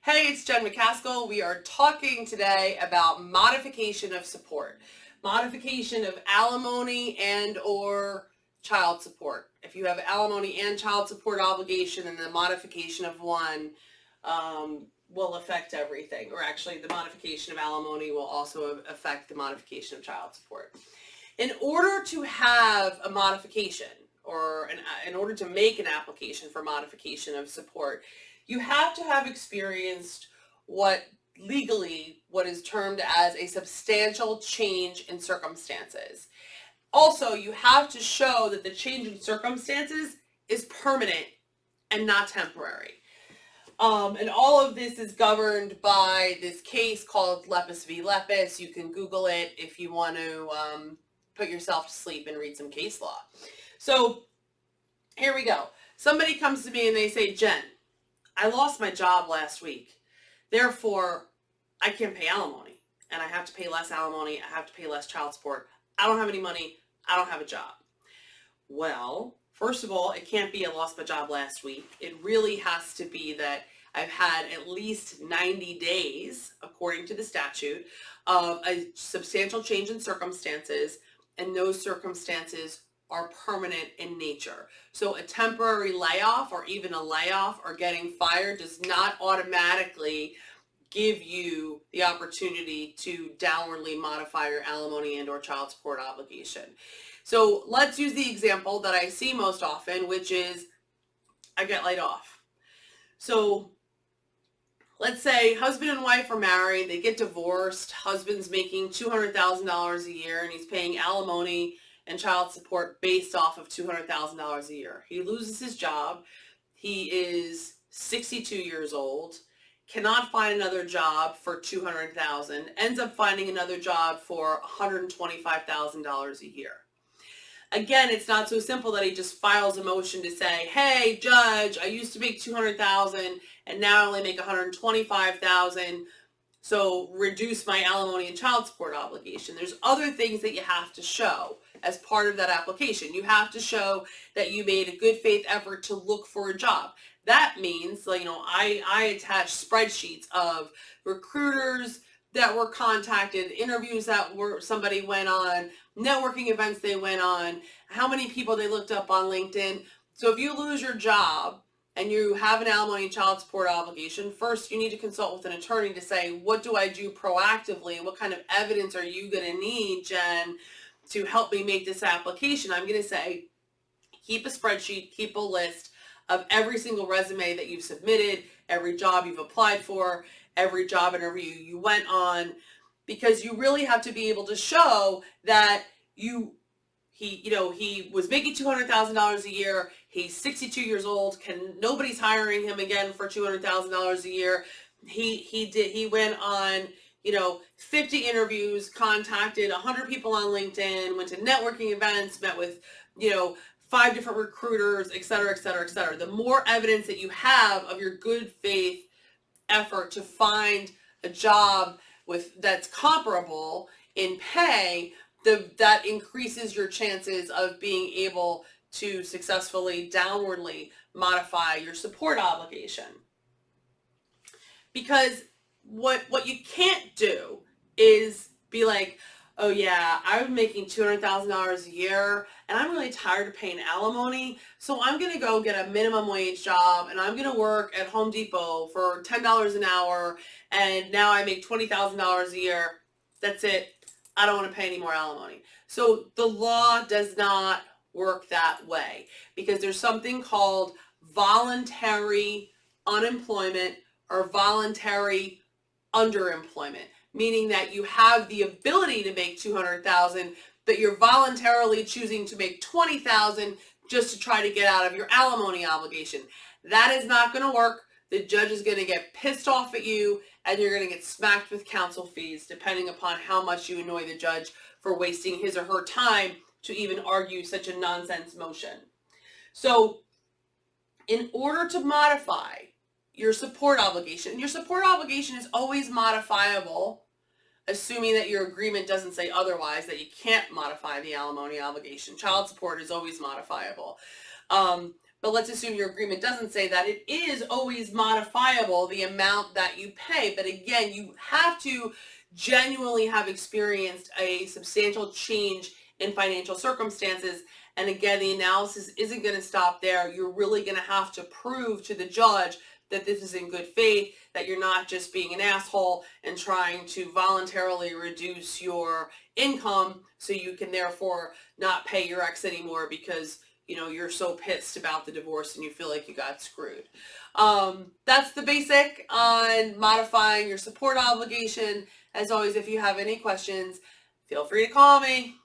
Hey, it's Jen McCaskill. We are talking today about modification of support, modification of alimony and or child support. If you have alimony and child support obligation, then the modification of one will affect everything, or actually the modification of alimony will also affect the modification of child support. In order to have a modification, or in order to make an application for modification of support, you have to have experienced what is termed as a substantial change in circumstances. Also, you have to show that the change in circumstances is permanent and not temporary. And all of this is governed by this case called Lepus v. Lepus. You can Google it if you want to put yourself to sleep and read some case law. So here we go. Somebody comes to me and they say, Jen, I lost my job last week. Therefore, I can't pay alimony. And I have to pay less alimony. I have to pay less child support. I don't have any money. I don't have a job. Well, first of all, it can't be I lost my job last week. It really has to be that I've had at least 90 days, according to the statute, of a substantial change in circumstances, and those circumstances are permanent in nature. So a temporary layoff or even a layoff or getting fired does not automatically give you the opportunity to downwardly modify your alimony and or child support obligation. So let's use the example that I see most often, which is I get laid off. So let's say husband and wife are married, they get divorced, husband's making $200,000 a year and he's paying alimony and child support based off of $200,000 a year. He loses his job. He is 62 years old, cannot find another job for $200,000, ends up finding another job for $125,000 a year. Again, it's not so simple that he just files a motion to say, hey, judge, I used to make $200,000 and now I only make $125,000. So reduce my alimony and child support obligation. There's other things that you have to show as part of that application. You have to show that you made a good faith effort to look for a job. That means, I attach spreadsheets of recruiters that were contacted, interviews that somebody went on, networking events they went on, how many people they looked up on LinkedIn. So if you lose your job and you have an alimony and child support obligation, first you need to consult with an attorney to say, what do I do proactively? What kind of evidence are you going to need, Jen, to help me make this application? I'm going to say, keep a spreadsheet, keep a list of every single resume that you've submitted, every job you've applied for, every job interview you went on, because you really have to be able to show that he was making $200,000 a year. He's 62 years old. Nobody's hiring him again for $200,000 a year. He went on 50 interviews, contacted 100 people on LinkedIn, went to networking events, met with 5 different recruiters, et cetera, et cetera, et cetera. The more evidence that you have of your good faith effort to find a job that's comparable in pay, that increases your chances of being able to successfully downwardly modify your support obligation. Because what you can't do is be like, oh yeah, I'm making $200,000 a year and I'm really tired of paying alimony, so I'm going to go get a minimum wage job and I'm going to work at Home Depot for $10 an hour and now I make $20,000 a year. That's it. I don't want to pay any more alimony. So the law does not work that way, because there's something called voluntary unemployment or voluntary underemployment, meaning that you have the ability to make $200,000, but you're voluntarily choosing to make $20,000 just to try to get out of your alimony obligation. That is not going to work. The judge is going to get pissed off at you and you're going to get smacked with counsel fees, depending upon how much you annoy the judge for wasting his or her time to even argue such a nonsense motion. So in order to modify your support obligation is always modifiable, assuming that your agreement doesn't say otherwise, that you can't modify the alimony obligation. Child support is always modifiable. but let's assume your agreement doesn't say that. It is always modifiable, the amount that you pay. But again, you have to genuinely have experienced a substantial change in financial circumstances. And again, the analysis isn't going to stop there. You're really going to have to prove to the judge that this is in good faith, that you're not just being an asshole and trying to voluntarily reduce your income so you can therefore not pay your ex anymore because you're so pissed about the divorce and you feel like you got screwed. That's the basic on modifying your support obligation. As always, if you have any questions, feel free to call me.